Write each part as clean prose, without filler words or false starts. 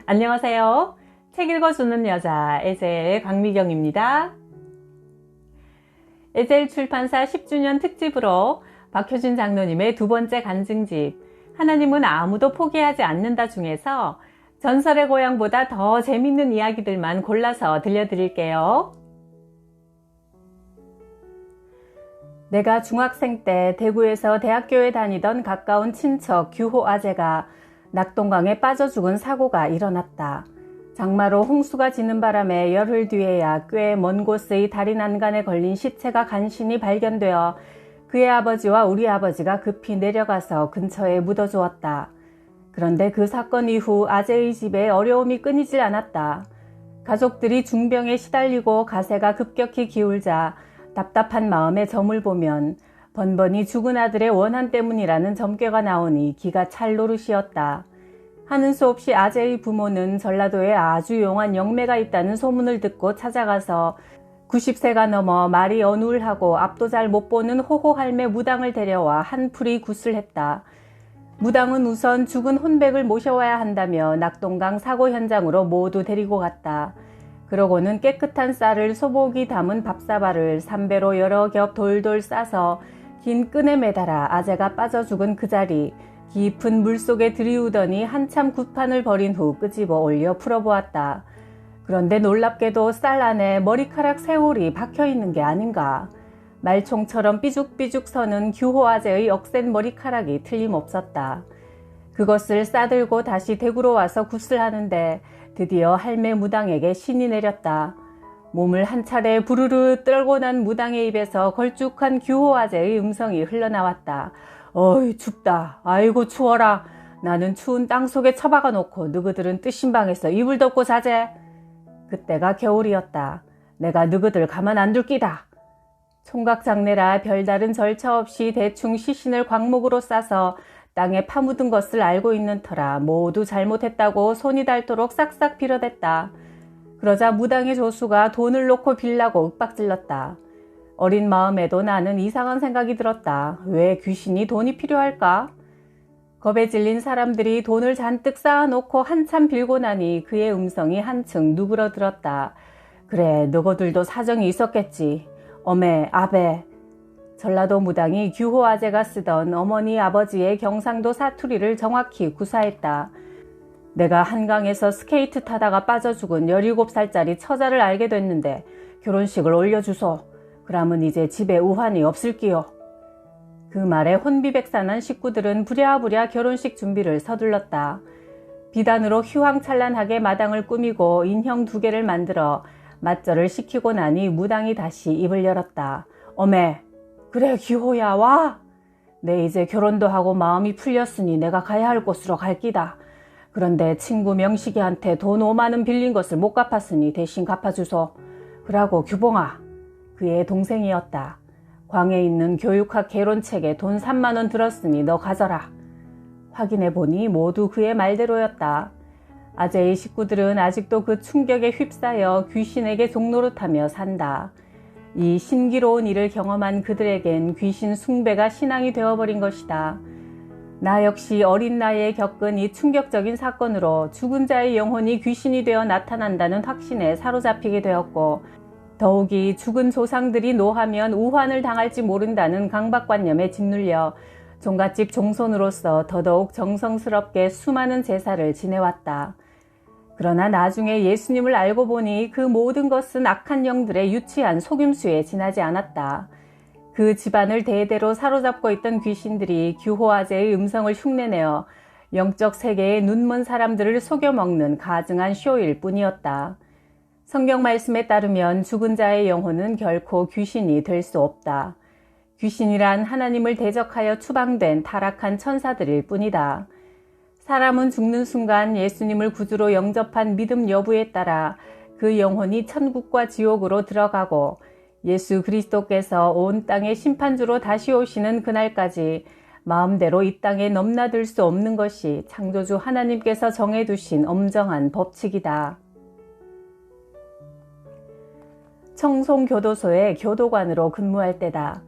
안녕하세요. 책 읽어주는 여자 에젤 강미경입니다. 에젤 출판사 10주년 특집으로 박효준 장로님의 두 번째 간증집 하나님은 아무도 포기하지 않는다 중에서 전설의 고향보다 더 재밌는 이야기들만 골라서 들려드릴게요. 내가 중학생 때 대구에서 대학교에 다니던 가까운 친척 규호 아재가 낙동강에 빠져 죽은 사고가 일어났다. 장마로 홍수가 지는 바람에 열흘 뒤에야 꽤 먼 곳의 다리 난간에 걸린 시체가 간신히 발견되어 그의 아버지와 우리 아버지가 급히 내려가서 근처에 묻어주었다. 그런데 그 사건 이후 아재의 집에 어려움이 끊이질 않았다. 가족들이 중병에 시달리고 가세가 급격히 기울자 답답한 마음에 점을 보면 번번이 죽은 아들의 원한 때문이라는 점괘가 나오니 기가 찰 노릇이었다. 하는 수 없이 아재의 부모는 전라도에 아주 용한 영매가 있다는 소문을 듣고 찾아가서 90세가 넘어 말이 어눌하고 앞도 잘 못 보는 호호 할매 무당을 데려와 한풀이 굿을 했다. 무당은 우선 죽은 혼백을 모셔와야 한다며 낙동강 사고 현장으로 모두 데리고 갔다. 그러고는 깨끗한 쌀을 소복이 담은 밥사발을 삼배로 여러 겹 돌돌 싸서 긴 끈에 매달아 아재가 빠져 죽은 그 자리 깊은 물속에 들이우더니 한참 굿판을 벌인 후 끄집어 올려 풀어보았다. 그런데 놀랍게도 쌀 안에 머리카락 세올이 박혀있는 게 아닌가. 말총처럼 삐죽삐죽 서는 규호 아재의 억센 머리카락이 틀림없었다. 그것을 싸들고 다시 대구로 와서 굿을 하는데 드디어 할매 무당에게 신이 내렸다. 몸을 한 차례 부르르 떨고 난 무당의 입에서 걸쭉한 규호 아재의 음성이 흘러나왔다. 어이 춥다. 아이고 추워라. 나는 추운 땅속에 처박아 놓고 너희들은 뜨신 방에서 이불 덮고 자재. 그때가 겨울이었다. 내가 너희들 가만 안 둘 끼다. 총각장내라 별다른 절차 없이 대충 시신을 광목으로 싸서 땅에 파묻은 것을 알고 있는 터라 모두 잘못했다고 손이 닳도록 싹싹 빌어댔다. 그러자 무당의 조수가 돈을 놓고 빌라고 윽박질렀다. 어린 마음에도 나는 이상한 생각이 들었다. 왜 귀신이 돈이 필요할까? 겁에 질린 사람들이 돈을 잔뜩 쌓아놓고 한참 빌고 나니 그의 음성이 한층 누그러들었다. 그래, 너희들도 사정이 있었겠지. 어메, 아베. 전라도 무당이 규호 아재가 쓰던 어머니 아버지의 경상도 사투리를 정확히 구사했다. 내가 한강에서 스케이트 타다가 빠져 죽은 17살짜리 처자를 알게 됐는데 결혼식을 올려주소. 그러면 이제 집에 우환이 없을기요. 그 말에 혼비백산한 식구들은 부랴부랴 결혼식 준비를 서둘렀다. 비단으로 휘황찬란하게 마당을 꾸미고 인형 2개를 만들어 맞절을 시키고 나니 무당이 다시 입을 열었다. 어메, 그래 규호야 와. 내 이제 결혼도 하고 마음이 풀렸으니 내가 가야 할 곳으로 갈 끼다. 그런데 친구 명식이한테 돈 5만원 빌린 것을 못 갚았으니 대신 갚아주소. 그러고 규봉아, 그의 동생이었다. 광에 있는 교육학 개론책에 돈 3만원 들었으니 너 가져라. 확인해보니 모두 그의 말대로였다. 아재의 식구들은 아직도 그 충격에 휩싸여 귀신에게 종노릇하며 산다. 이 신기로운 일을 경험한 그들에겐 귀신 숭배가 신앙이 되어버린 것이다. 나 역시 어린 나이에 겪은 이 충격적인 사건으로 죽은 자의 영혼이 귀신이 되어 나타난다는 확신에 사로잡히게 되었고 더욱이 죽은 조상들이 노하면 우환을 당할지 모른다는 강박관념에 짓눌려 종갓집 종손으로서 더더욱 정성스럽게 수많은 제사를 지내왔다. 그러나 나중에 예수님을 알고 보니 그 모든 것은 악한 영들의 유치한 속임수에 지나지 않았다. 그 집안을 대대로 사로잡고 있던 귀신들이 규호 아재의 음성을 흉내내어 영적 세계의 눈먼 사람들을 속여먹는 가증한 쇼일 뿐이었다. 성경 말씀에 따르면 죽은 자의 영혼은 결코 귀신이 될 수 없다. 귀신이란 하나님을 대적하여 추방된 타락한 천사들일 뿐이다. 사람은 죽는 순간 예수님을 구주로 영접한 믿음 여부에 따라 그 영혼이 천국과 지옥으로 들어가고 예수 그리스도께서 온 땅의 심판주로 다시 오시는 그날까지 마음대로 이 땅에 넘나들 수 없는 것이 창조주 하나님께서 정해두신 엄정한 법칙이다. 청송교도소의 교도관으로 근무할 때다.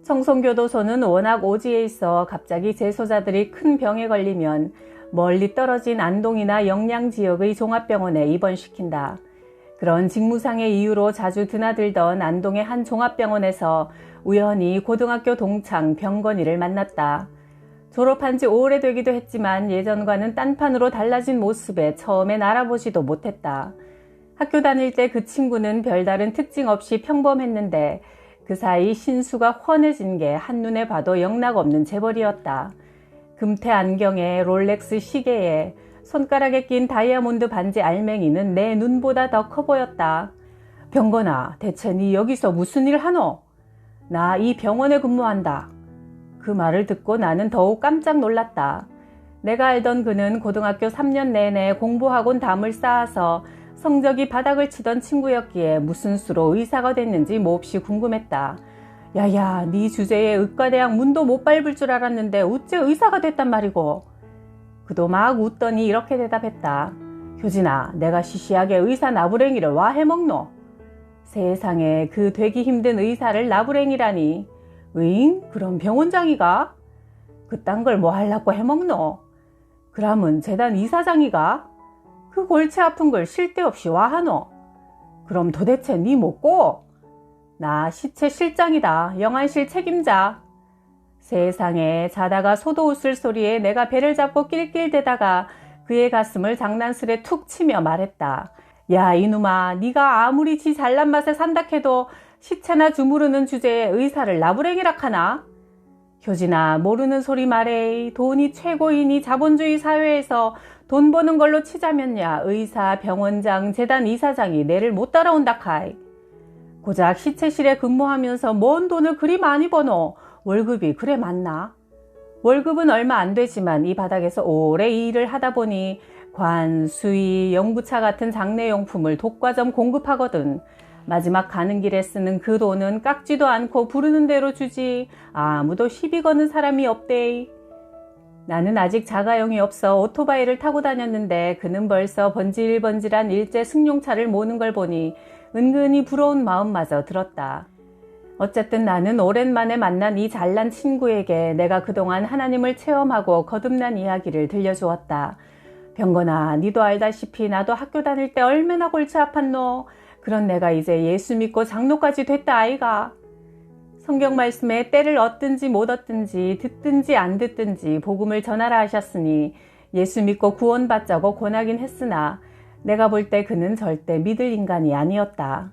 청송교도소는 워낙 오지에 있어 갑자기 재소자들이 큰 병에 걸리면 멀리 떨어진 안동이나 영양 지역의 종합병원에 입원시킨다. 그런 직무상의 이유로 자주 드나들던 안동의 한 종합병원에서 우연히 고등학교 동창 병건이를 만났다. 졸업한 지 오래되기도 했지만 예전과는 딴판으로 달라진 모습에 처음엔 알아보지도 못했다. 학교 다닐 때 그 친구는 별다른 특징 없이 평범했는데 그 사이 신수가 훤해진 게 한눈에 봐도 영락없는 재벌이었다. 금태 안경에 롤렉스 시계에 손가락에 낀 다이아몬드 반지 알맹이는 내 눈보다 더 커 보였다. 병건아, 대체 네 여기서 무슨 일 하노? 나 이 병원에 근무한다. 그 말을 듣고 나는 더욱 깜짝 놀랐다. 내가 알던 그는 고등학교 3년 내내 공부하곤 담을 쌓아서 성적이 바닥을 치던 친구였기에 무슨 수로 의사가 됐는지 몹시 궁금했다. 야야, 네 주제에 의과대학 문도 못 밟을 줄 알았는데 어째 의사가 됐단 말이고. 그도 막 웃더니 이렇게 대답했다. 효진아, 내가 시시하게 의사 나부랭이를 와 해먹노? 세상에, 그 되기 힘든 의사를 나부랭이라니. 으잉? 그럼 병원장이가? 그딴 걸 뭐 하려고 해먹노? 그러면 재단 이사장이가? 그 골치 아픈 걸 쉴 데 없이 와 하노? 그럼 도대체 네 뭐고? 나 시체 실장이다. 영안실 책임자. 세상에, 자다가 소도 웃을 소리에 내가 배를 잡고 낄낄대다가 그의 가슴을 장난스레 툭 치며 말했다. 야 이놈아, 네가 아무리 지 잘난 맛에 산다 해도 시체나 주무르는 주제에 의사를 나부랭이라 하나? 효진아, 모르는 소리 말해. 돈이 최고이니 자본주의 사회에서 돈 버는 걸로 치자면야 의사, 병원장, 재단 이사장이 내를 못 따라온다 카이. 고작 시체실에 근무하면서 뭔 돈을 그리 많이 버노? 월급이 그래 많나? 월급은 얼마 안 되지만 이 바닥에서 오래 이 일을 하다 보니 관, 수의, 연구차 같은 장례용품을 독과점 공급하거든. 마지막 가는 길에 쓰는 그 돈은 깎지도 않고 부르는 대로 주지 아무도 시비 거는 사람이 없대. 나는 아직 자가용이 없어 오토바이를 타고 다녔는데 그는 벌써 번질번질한 일제 승용차를 모는 걸 보니 은근히 부러운 마음마저 들었다. 어쨌든 나는 오랜만에 만난 이 잘난 친구에게 내가 그동안 하나님을 체험하고 거듭난 이야기를 들려주었다. 병건아, 니도 알다시피 나도 학교 다닐 때 얼마나 골치 아팠노. 그런 내가 이제 예수 믿고 장로까지 됐다 아이가. 성경 말씀에 때를 얻든지 못 얻든지 듣든지 안 듣든지 복음을 전하라 하셨으니 예수 믿고 구원받자고 권하긴 했으나 내가 볼 때 그는 절대 믿을 인간이 아니었다.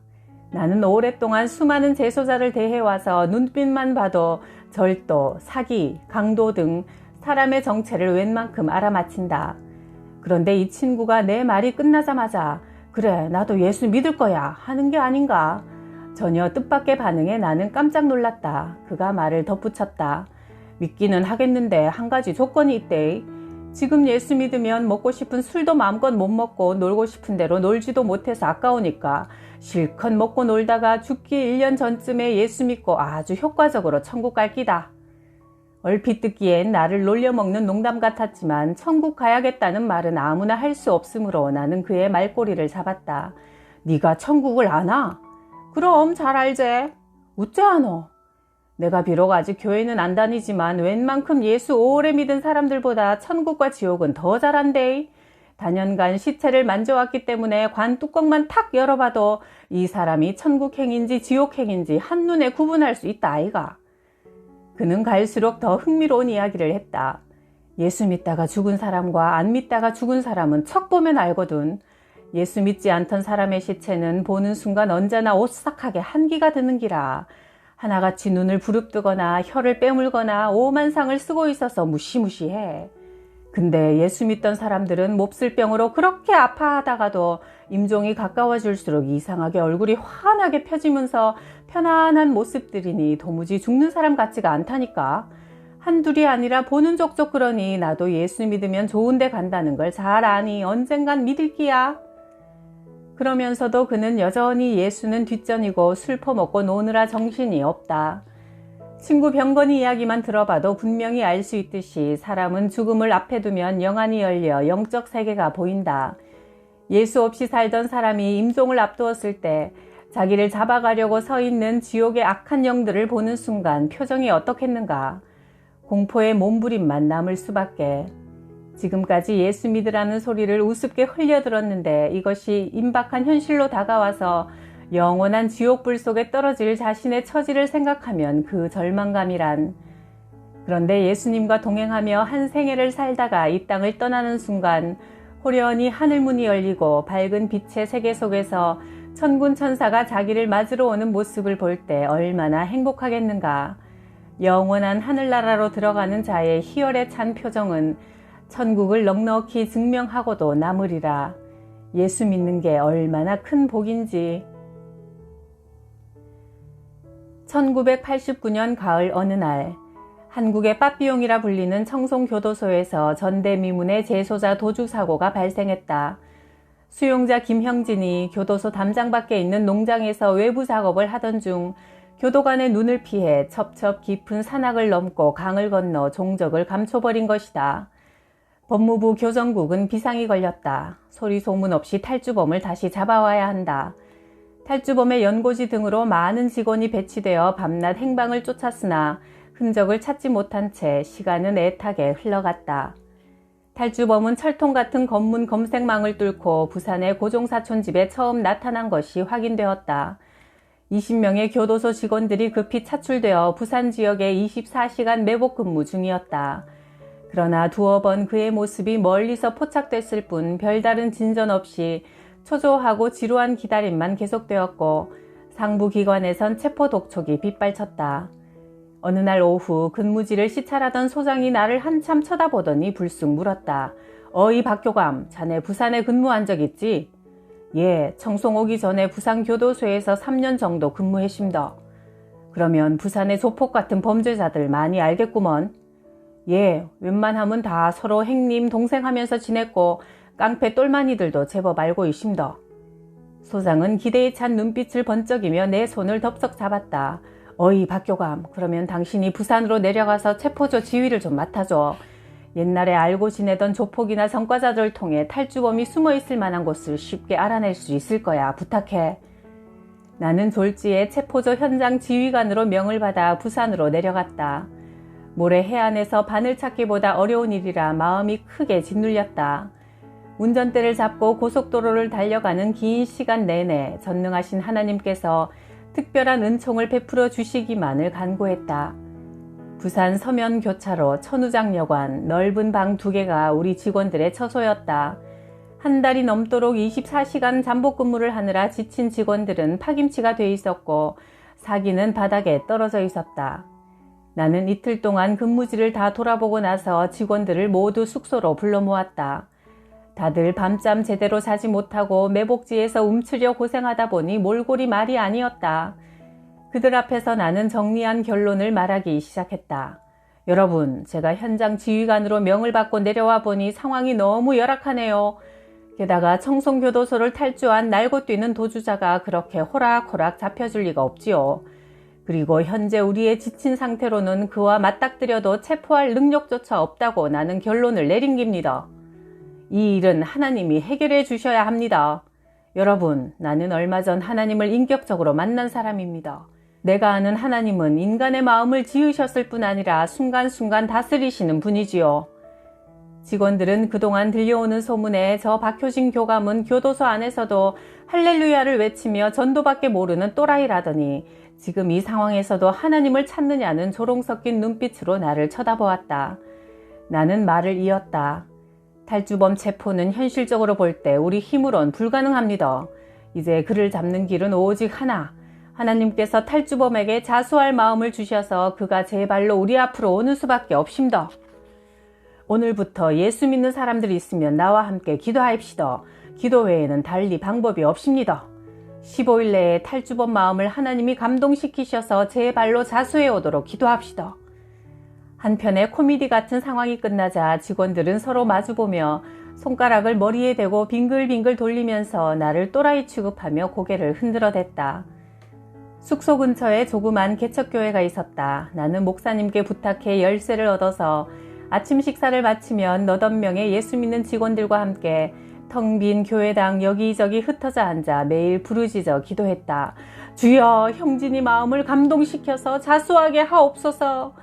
나는 오랫동안 수많은 재소자를 대해와서 눈빛만 봐도 절도, 사기, 강도 등 사람의 정체를 웬만큼 알아맞힌다. 그런데 이 친구가 내 말이 끝나자마자 그래, 나도 예수 믿을 거야 하는 게 아닌가. 전혀 뜻밖의 반응에 나는 깜짝 놀랐다. 그가 말을 덧붙였다. 믿기는 하겠는데 한 가지 조건이 있대. 지금 예수 믿으면 먹고 싶은 술도 마음껏 못 먹고 놀고 싶은 대로 놀지도 못해서 아까우니까 실컷 먹고 놀다가 죽기 1년 전쯤에 예수 믿고 아주 효과적으로 천국 갈 기다. 얼핏 듣기엔 나를 놀려먹는 농담 같았지만 천국 가야겠다는 말은 아무나 할 수 없으므로 나는 그의 말꼬리를 잡았다. 네가 천국을 아나? 그럼 잘 알제. 어째 아노? 내가 비록 아직 교회는 안 다니지만 웬만큼 예수 오래 믿은 사람들보다 천국과 지옥은 더 잘 안대. 단연간 시체를 만져왔기 때문에 관 뚜껑만 탁 열어봐도 이 사람이 천국행인지 지옥행인지 한눈에 구분할 수 있다 아이가. 그는 갈수록 더 흥미로운 이야기를 했다. 예수 믿다가 죽은 사람과 안 믿다가 죽은 사람은 척 보면 알거든. 예수 믿지 않던 사람의 시체는 보는 순간 언제나 오싹하게 한기가 드는 기라. 하나같이 눈을 부릅뜨거나 혀를 빼물거나 오만 상을 쓰고 있어서 무시무시해. 근데 예수 믿던 사람들은 몹쓸 병으로 그렇게 아파하다가도 임종이 가까워질수록 이상하게 얼굴이 환하게 펴지면서 편안한 모습들이니 도무지 죽는 사람 같지가 않다니까. 한둘이 아니라 보는 족족 그러니 나도 예수 믿으면 좋은 데 간다는 걸 잘 아니 언젠간 믿을 끼야. 그러면서도 그는 여전히 예수는 뒷전이고 술 퍼먹고 노느라 정신이 없다. 친구 병건이 이야기만 들어봐도 분명히 알 수 있듯이 사람은 죽음을 앞에 두면 영안이 열려 영적 세계가 보인다. 예수 없이 살던 사람이 임종을 앞두었을 때 자기를 잡아가려고 서 있는 지옥의 악한 영들을 보는 순간 표정이 어떻겠는가. 공포의 몸부림만 남을 수밖에. 지금까지 예수 믿으라는 소리를 우습게 흘려들었는데 이것이 임박한 현실로 다가와서 영원한 지옥불 속에 떨어질 자신의 처지를 생각하면 그 절망감이란. 그런데 예수님과 동행하며 한 생애를 살다가 이 땅을 떠나는 순간 호련히 하늘문이 열리고 밝은 빛의 세계 속에서 천군 천사가 자기를 맞으러 오는 모습을 볼 때 얼마나 행복하겠는가. 영원한 하늘나라로 들어가는 자의 희열에 찬 표정은 천국을 넉넉히 증명하고도 남으리라. 예수 믿는 게 얼마나 큰 복인지. 1989년 가을 어느 날 한국의 빠삐용이라 불리는 청송교도소에서 전대미문의 재소자 도주 사고가 발생했다. 수용자 김형진이 교도소 담장 밖에 있는 농장에서 외부 작업을 하던 중 교도관의 눈을 피해 첩첩 깊은 산악을 넘고 강을 건너 종적을 감춰버린 것이다. 법무부 교정국은 비상이 걸렸다. 소리 소문 없이 탈주범을 다시 잡아와야 한다. 탈주범의 연고지 등으로 많은 직원이 배치되어 밤낮 행방을 쫓았으나 흔적을 찾지 못한 채 시간은 애타게 흘러갔다. 탈주범은 철통 같은 검문 검색망을 뚫고 부산의 고종사촌 집에 처음 나타난 것이 확인되었다. 20명의 교도소 직원들이 급히 차출되어 부산 지역에 24시간 매복 근무 중이었다. 그러나 두어 번 그의 모습이 멀리서 포착됐을 뿐 별다른 진전 없이 초조하고 지루한 기다림만 계속되었고 상부기관에선 체포 독촉이 빗발쳤다. 어느 날 오후 근무지를 시찰하던 소장이 나를 한참 쳐다보더니 불쑥 물었다. 어이 박교감, 자네 부산에 근무한 적 있지? 예, 청송 오기 전에 부산교도소에서 3년 정도 근무했습니다. 그러면 부산의 조폭 같은 범죄자들 많이 알겠구먼. 예, 웬만하면 다 서로 형님 동생 하면서 지냈고 깡패 똘마니들도 제법 알고 있습니다. 소장은 기대에 찬 눈빛을 번쩍이며 내 손을 덥석 잡았다. 어이 박교감, 그러면 당신이 부산으로 내려가서 체포조 지휘를 좀 맡아줘. 옛날에 알고 지내던 조폭이나 전과자들을 통해 탈주범이 숨어있을 만한 곳을 쉽게 알아낼 수 있을 거야. 부탁해. 나는 졸지에 체포조 현장 지휘관으로 명을 받아 부산으로 내려갔다. 모래 해안에서 바늘 찾기보다 어려운 일이라 마음이 크게 짓눌렸다. 운전대를 잡고 고속도로를 달려가는 긴 시간 내내 전능하신 하나님께서 특별한 은총을 베풀어 주시기만을 간구했다. 부산 서면교차로 천우장여관 넓은 방 2개가 우리 직원들의 처소였다. 한 달이 넘도록 24시간 잠복 근무를 하느라 지친 직원들은 파김치가 돼 있었고 사기는 바닥에 떨어져 있었다. 나는 이틀 동안 근무지를 다 돌아보고 나서 직원들을 모두 숙소로 불러 모았다. 다들 밤잠 제대로 자지 못하고 매복지에서 움츠려 고생하다 보니 몰골이 말이 아니었다. 그들 앞에서 나는 정리한 결론을 말하기 시작했다. 여러분, 제가 현장 지휘관으로 명을 받고 내려와 보니 상황이 너무 열악하네요. 게다가 청송교도소를 탈주한 날고 뛰는 도주자가 그렇게 호락호락 잡혀줄 리가 없지요. 그리고 현재 우리의 지친 상태로는 그와 맞닥뜨려도 체포할 능력조차 없다고 나는 결론을 내린 겁니다. 이 일은 하나님이 해결해 주셔야 합니다. 여러분, 나는 얼마 전 하나님을 인격적으로 만난 사람입니다. 내가 아는 하나님은 인간의 마음을 지으셨을 뿐 아니라 순간순간 다스리시는 분이지요. 직원들은 그동안 들려오는 소문에 저 박효진 교감은 교도소 안에서도 할렐루야를 외치며 전도밖에 모르는 또라이라더니 지금 이 상황에서도 하나님을 찾느냐는 조롱 섞인 눈빛으로 나를 쳐다보았다. 나는 말을 이었다. 탈주범 체포는 현실적으로 볼 때 우리 힘으론 불가능합니다. 이제 그를 잡는 길은 오직 하나. 하나님께서 탈주범에게 자수할 마음을 주셔서 그가 제 발로 우리 앞으로 오는 수밖에 없습니다. 오늘부터 예수 믿는 사람들이 있으면 나와 함께 기도하십시다. 기도 외에는 달리 방법이 없습니다. 15일 내에 탈주범 마음을 하나님이 감동시키셔서 제 발로 자수해 오도록 기도합시다. 한편의 코미디 같은 상황이 끝나자 직원들은 서로 마주보며 손가락을 머리에 대고 빙글빙글 돌리면서 나를 또라이 취급하며 고개를 흔들어댔다. 숙소 근처에 조그만 개척교회가 있었다. 나는 목사님께 부탁해 열쇠를 얻어서 아침 식사를 마치면 너댓 명의 예수 믿는 직원들과 함께 텅 빈 교회당 여기저기 흩어져 앉아 매일 부르짖어 기도했다. 주여, 형진이 마음을 감동시켜서 자수하게 하옵소서.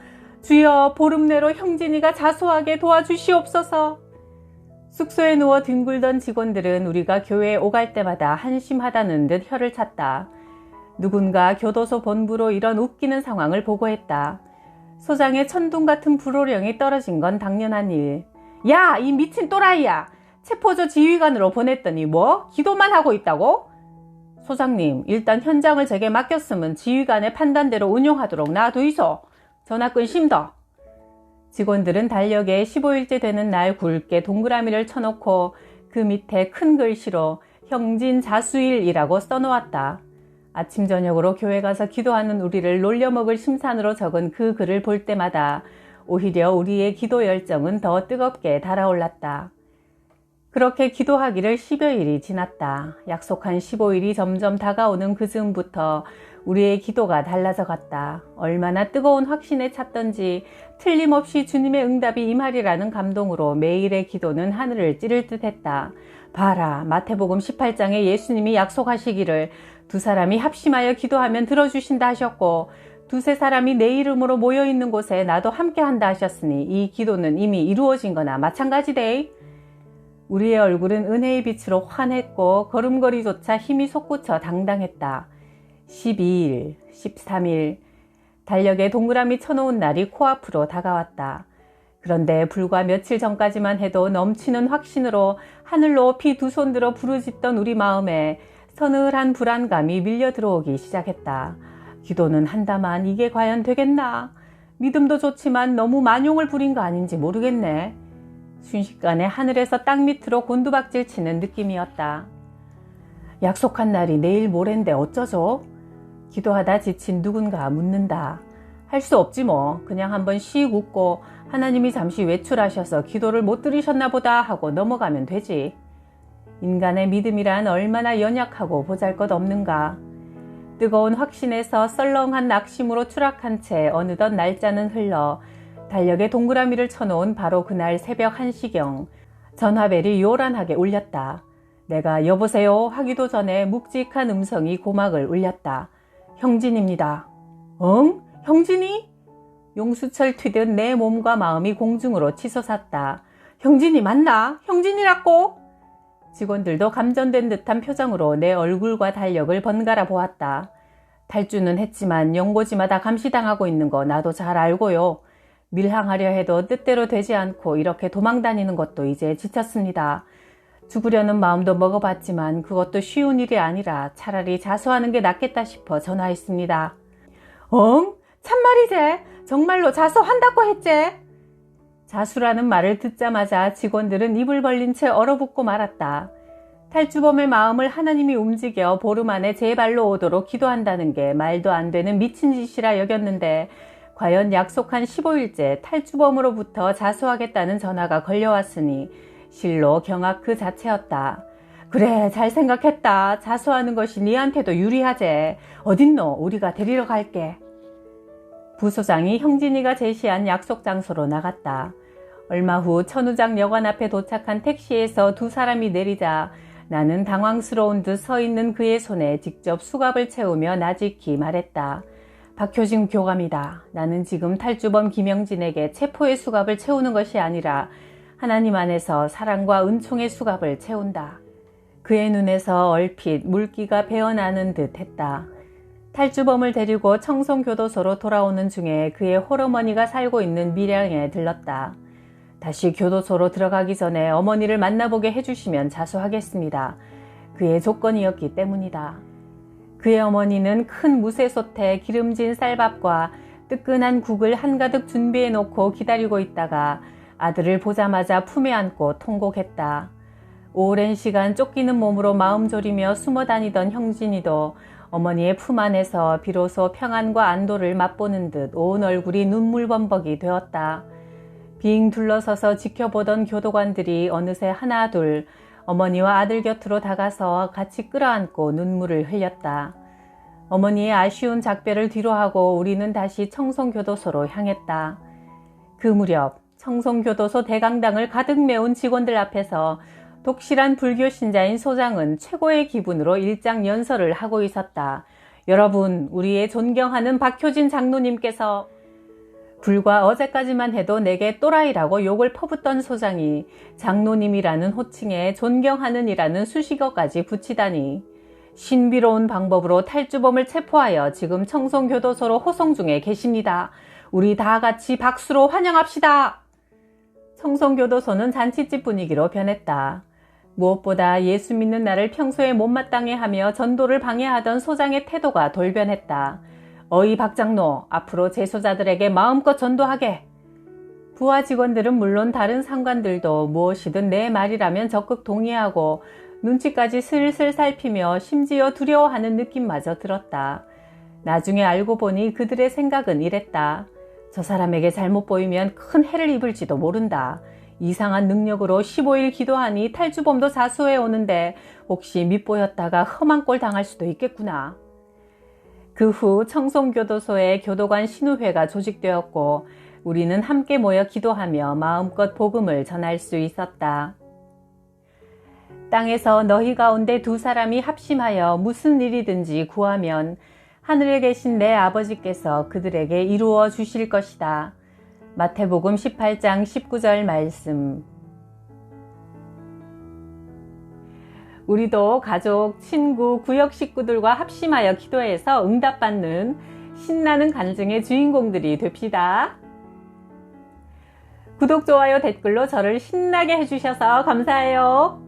주여, 보름 내로 형진이가 자수하게 도와주시옵소서. 숙소에 누워 뒹굴던 직원들은 우리가 교회에 오갈 때마다 한심하다는 듯 혀를 찼다. 누군가 교도소 본부로 이런 웃기는 상황을 보고했다. 소장의 천둥 같은 불호령이 떨어진 건 당연한 일. 야, 이 미친 또라이야! 체포조 지휘관으로 보냈더니 뭐? 기도만 하고 있다고? 소장님, 일단 현장을 제게 맡겼으면 지휘관의 판단대로 운용하도록 놔두이소. 전화 끊심더. 직원들은 달력에 15일째 되는 날 굵게 동그라미를 쳐놓고 그 밑에 큰 글씨로 형진자수일이라고 써놓았다. 아침 저녁으로 교회 가서 기도하는 우리를 놀려먹을 심산으로 적은 그 글을 볼 때마다 오히려 우리의 기도 열정은 더 뜨겁게 달아올랐다. 그렇게 기도하기를 10여일이 지났다. 약속한 15일이 점점 다가오는 그 즈음부터 우리의 기도가 달라져 갔다. 얼마나 뜨거운 확신에 찼던지 틀림없이 주님의 응답이 임하리라는 감동으로 매일의 기도는 하늘을 찌를 듯했다. 봐라, 마태복음 18장에 예수님이 약속하시기를 두 사람이 합심하여 기도하면 들어주신다 하셨고 두세 사람이 내 이름으로 모여있는 곳에 나도 함께한다 하셨으니 이 기도는 이미 이루어진 거나 마찬가지대. 우리의 얼굴은 은혜의 빛으로 환했고 걸음걸이조차 힘이 솟구쳐 당당했다. 12일, 13일, 달력에 동그라미 쳐놓은 날이 코앞으로 다가왔다. 그런데 불과 며칠 전까지만 해도 넘치는 확신으로 하늘 높이 두 손 들어 부르짖던 우리 마음에 서늘한 불안감이 밀려 들어오기 시작했다. 기도는 한다만 이게 과연 되겠나? 믿음도 좋지만 너무 만용을 부린 거 아닌지 모르겠네. 순식간에 하늘에서 땅 밑으로 곤두박질 치는 느낌이었다. 약속한 날이 내일 모레인데 어쩌죠? 기도하다 지친 누군가 묻는다. 할 수 없지 뭐. 그냥 한번 씩 웃고 하나님이 잠시 외출하셔서 기도를 못 들으셨나 보다 하고 넘어가면 되지. 인간의 믿음이란 얼마나 연약하고 보잘것없는가. 뜨거운 확신에서 썰렁한 낙심으로 추락한 채 어느덧 날짜는 흘러 달력에 동그라미를 쳐놓은 바로 그날 새벽 1시경 전화벨이 요란하게 울렸다. 내가 여보세요 하기도 전에 묵직한 음성이 고막을 울렸다. 형진입니다. 응? 형진이? 용수철 튀듯 내 몸과 마음이 공중으로 치솟았다. 형진이 맞나? 형진이라고? 직원들도 감전된 듯한 표정으로 내 얼굴과 달력을 번갈아 보았다. 탈주는 했지만 연고지마다 감시당하고 있는 거 나도 잘 알고요. 밀항하려 해도 뜻대로 되지 않고 이렇게 도망다니는 것도 이제 지쳤습니다. 죽으려는 마음도 먹어봤지만 그것도 쉬운 일이 아니라 차라리 자수하는 게 낫겠다 싶어 전화했습니다. 엉? 참말이제? 정말로 자수한다고 했지? 자수라는 말을 듣자마자 직원들은 입을 벌린 채 얼어붙고 말았다. 탈주범의 마음을 하나님이 움직여 보름 안에 제 발로 오도록 기도한다는 게 말도 안 되는 미친 짓이라 여겼는데 과연 약속한 15일째 탈주범으로부터 자수하겠다는 전화가 걸려왔으니 실로 경악 그 자체였다. 그래, 잘 생각했다. 자수하는 것이 니한테도 유리하제. 어딨노? 우리가 데리러 갈게. 부소장이 형진이가 제시한 약속 장소로 나갔다. 얼마 후 천우장 여관 앞에 도착한 택시에서 두 사람이 내리자 나는 당황스러운 듯 서 있는 그의 손에 직접 수갑을 채우며 나직히 말했다. 박효진 교감이다. 나는 지금 탈주범 김영진에게 체포의 수갑을 채우는 것이 아니라 하나님 안에서 사랑과 은총의 수갑을 채운다. 그의 눈에서 얼핏 물기가 배어나는 듯 했다. 탈주범을 데리고 청송교도소로 돌아오는 중에 그의 홀어머니가 살고 있는 밀양에 들렀다. 다시 교도소로 들어가기 전에 어머니를 만나보게 해주시면 자수하겠습니다. 그의 조건이었기 때문이다. 그의 어머니는 큰 무쇠솥에 기름진 쌀밥과 뜨끈한 국을 한가득 준비해 놓고 기다리고 있다가 아들을 보자마자 품에 안고 통곡했다. 오랜 시간 쫓기는 몸으로 마음 졸이며 숨어 다니던 형진이도 어머니의 품 안에서 비로소 평안과 안도를 맛보는 듯 온 얼굴이 눈물범벅이 되었다. 빙 둘러서서 지켜보던 교도관들이 어느새 하나 둘 어머니와 아들 곁으로 다가서 같이 끌어안고 눈물을 흘렸다. 어머니의 아쉬운 작별을 뒤로하고 우리는 다시 청송교도소로 향했다. 그 무렵 청송교도소 대강당을 가득 메운 직원들 앞에서 독실한 불교 신자인 소장은 최고의 기분으로 일장 연설을 하고 있었다. 여러분, 우리의 존경하는 박효진 장로님께서 불과 어제까지만 해도 내게 또라이라고 욕을 퍼붓던 소장이 장로님이라는 호칭에 존경하는이라는 수식어까지 붙이다니, 신비로운 방법으로 탈주범을 체포하여 지금 청송교도소로 호송 중에 계십니다. 우리 다 같이 박수로 환영합시다. 청송교도소는 잔치집 분위기로 변했다. 무엇보다 예수 믿는 나를 평소에 못마땅해 하며 전도를 방해하던 소장의 태도가 돌변했다. 어이 박장로, 앞으로 재소자들에게 마음껏 전도하게. 부하 직원들은 물론 다른 상관들도 무엇이든 내 말이라면 적극 동의하고 눈치까지 슬슬 살피며 심지어 두려워하는 느낌마저 들었다. 나중에 알고 보니 그들의 생각은 이랬다. 저 사람에게 잘못 보이면 큰 해를 입을지도 모른다. 이상한 능력으로 15일 기도하니 탈주범도 자수해 오는데 혹시 밉보였다가 험한 꼴 당할 수도 있겠구나. 그 후 청송교도소에 교도관 신우회가 조직되었고 우리는 함께 모여 기도하며 마음껏 복음을 전할 수 있었다. 땅에서 너희 가운데 두 사람이 합심하여 무슨 일이든지 구하면 하늘에 계신 내 아버지께서 그들에게 이루어 주실 것이다. 마태복음 18장 19절 말씀. 우리도 가족, 친구, 구역 식구들과 합심하여 기도해서 응답받는 신나는 간증의 주인공들이 됩시다. 구독, 좋아요, 댓글로 저를 신나게 해주셔서 감사해요.